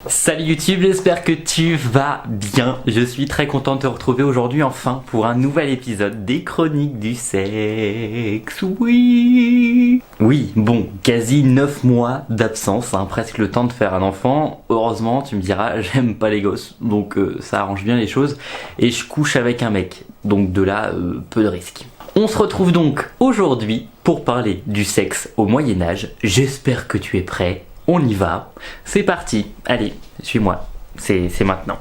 Salut YouTube, j'espère que tu vas bien. Je suis très content de te retrouver aujourd'hui enfin pour un nouvel épisode des Chroniques du sexe. Oui, bon, quasi 9 mois d'absence, presque le temps de faire un enfant. Heureusement, tu me diras, j'aime pas les gosses, donc ça arrange bien les choses. Et je couche avec un mec, donc de là, peu de risques. On se retrouve donc aujourd'hui pour parler du sexe au Moyen-Âge. J'espère que tu es prêt. On y va, c'est parti, allez, suis-moi, c'est maintenant.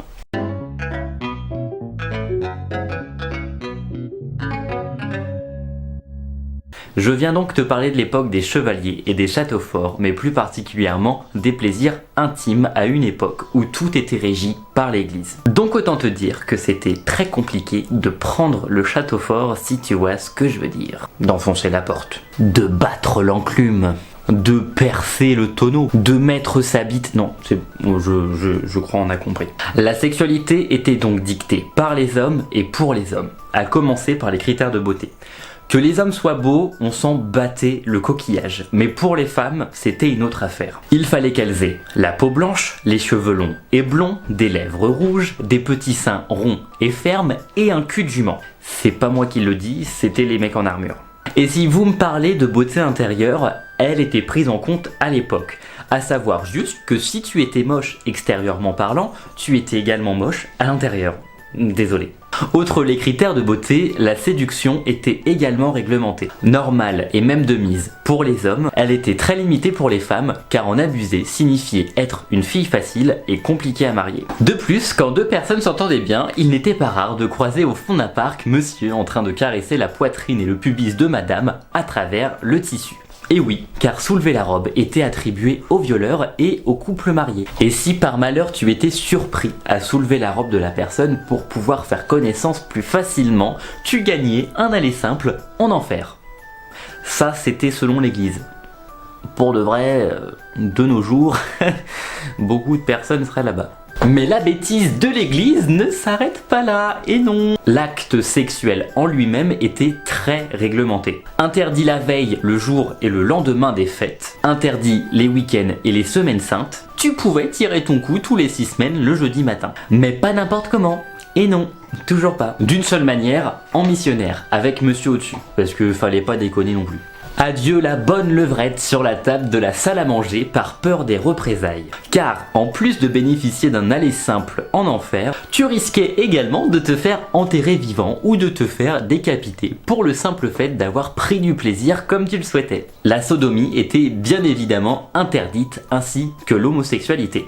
Je viens donc te parler de l'époque des chevaliers et des châteaux forts, mais plus particulièrement des plaisirs intimes à une époque où tout était régi par l'église. Donc autant te dire que c'était très compliqué de prendre le château fort, si tu vois ce que je veux dire. D'enfoncer la porte, de battre l'enclume, de percer le tonneau, de mettre sa bite. Non, je crois on a compris. La sexualité était donc dictée par les hommes et pour les hommes, à commencer par les critères de beauté. Que les hommes soient beaux, on s'en battait le coquillage, mais pour les femmes, c'était une autre affaire. Il fallait qu'elles aient la peau blanche, les cheveux longs et blonds, des lèvres rouges, des petits seins ronds et fermes et un cul de jument. C'est pas moi qui le dis, c'était les mecs en armure. Et si vous me parlez de beauté intérieure, elle était prise en compte à l'époque. À savoir juste que si tu étais moche extérieurement parlant, tu étais également moche à l'intérieur. Désolé. Outre les critères de beauté, la séduction était également réglementée. Normale et même de mise pour les hommes, elle était très limitée pour les femmes car en abuser signifiait être une fille facile et compliquée à marier. De plus, quand deux personnes s'entendaient bien, il n'était pas rare de croiser au fond d'un parc monsieur en train de caresser la poitrine et le pubis de madame à travers le tissu. Et oui, car soulever la robe était attribué aux violeurs et aux couples mariés. Et si par malheur tu étais surpris à soulever la robe de la personne pour pouvoir faire connaissance plus facilement, tu gagnais un aller simple en enfer. Ça, c'était selon l'église. Pour de vrai, de nos jours, beaucoup de personnes seraient là-bas. Mais la bêtise de l'église ne s'arrête pas là, et non. L'acte sexuel en lui-même était très réglementé. Interdit la veille, le jour et le lendemain des fêtes. Interdit les week-ends et les semaines saintes. Tu pouvais tirer ton coup tous les 6 semaines le jeudi matin. Mais pas n'importe comment. Et non, toujours pas. D'une seule manière, en missionnaire, avec monsieur au-dessus. Parce que fallait pas déconner non plus. Adieu la bonne levrette sur la table de la salle à manger par peur des représailles. Car, en plus de bénéficier d'un aller simple en enfer, tu risquais également de te faire enterrer vivant ou de te faire décapiter pour le simple fait d'avoir pris du plaisir comme tu le souhaitais. La sodomie était bien évidemment interdite ainsi que l'homosexualité.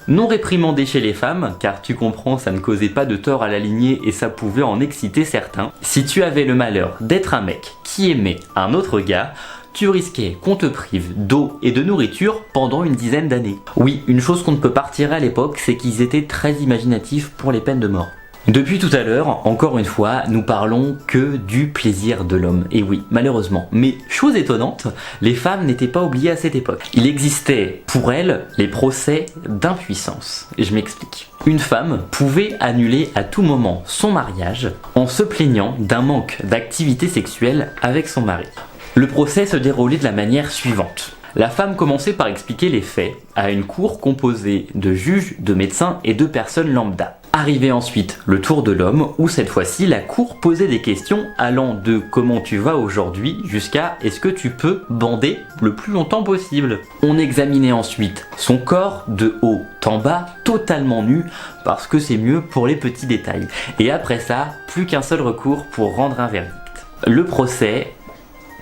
Non réprimandé chez les femmes, car tu comprends, ça ne causait pas de tort à la lignée et ça pouvait en exciter certains. Si tu avais le malheur d'être un mec qui aimait un autre gars, tu risquais qu'on te prive d'eau et de nourriture pendant une dizaine d'années. Oui, une chose qu'on ne peut pas retirer à l'époque, c'est qu'ils étaient très imaginatifs pour les peines de mort. Depuis tout à l'heure, encore une fois, nous parlons que du plaisir de l'homme. Et oui, malheureusement. Mais chose étonnante, les femmes n'étaient pas oubliées à cette époque. Il existait pour elles les procès d'impuissance. Et je m'explique. Une femme pouvait annuler à tout moment son mariage en se plaignant d'un manque d'activité sexuelle avec son mari. Le procès se déroulait de la manière suivante. La femme commençait par expliquer les faits à une cour composée de juges, de médecins et de personnes lambda. Arrivait ensuite le tour de l'homme où cette fois-ci la cour posait des questions allant de comment tu vas aujourd'hui jusqu'à est-ce que tu peux bander le plus longtemps possible. On examinait ensuite son corps de haut en bas totalement nu parce que c'est mieux pour les petits détails. Et après ça, plus qu'un seul recours pour rendre un verdict. Le procès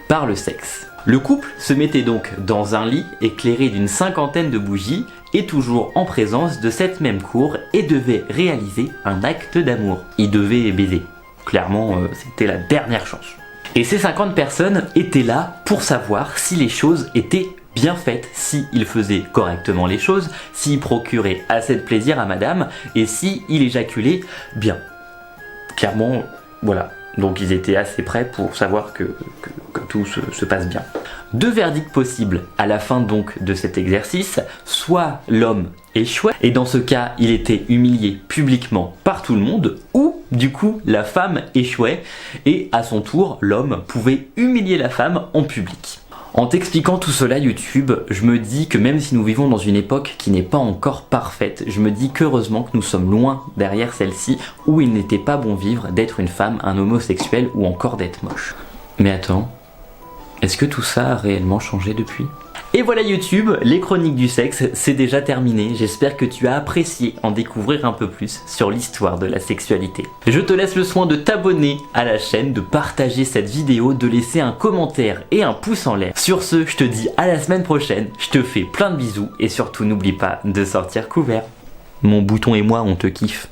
par le sexe. Le couple se mettait donc dans un lit éclairé d'une 50aine de bougies et toujours en présence de cette même cour et devait réaliser un acte d'amour. Ils devaient baiser. Clairement, c'était la dernière chance. Et ces 50 personnes étaient là pour savoir si les choses étaient bien faites, s'il faisait correctement les choses, s'il procurait assez de plaisir à madame et s'il éjaculait bien. Clairement, voilà. Donc ils étaient assez prêts pour savoir que tout se passe bien. 2 verdicts possibles à la fin donc de cet exercice, soit l'homme échouait, et dans ce cas il était humilié publiquement par tout le monde, ou du coup la femme échouait, et à son tour l'homme pouvait humilier la femme en public. En t'expliquant tout cela YouTube, je me dis que même si nous vivons dans une époque qui n'est pas encore parfaite, je me dis qu'heureusement que nous sommes loin derrière celle-ci où il n'était pas bon vivre d'être une femme, un homosexuel ou encore d'être moche. Mais attends, est-ce que tout ça a réellement changé depuis ? Et voilà YouTube, les chroniques du sexe, c'est déjà terminé. J'espère que tu as apprécié en découvrir un peu plus sur l'histoire de la sexualité. Je te laisse le soin de t'abonner à la chaîne, de partager cette vidéo, de laisser un commentaire et un pouce en l'air. Sur ce, je te dis à la semaine prochaine, je te fais plein de bisous et surtout n'oublie pas de sortir couvert. Mon bouton et moi, on te kiffe.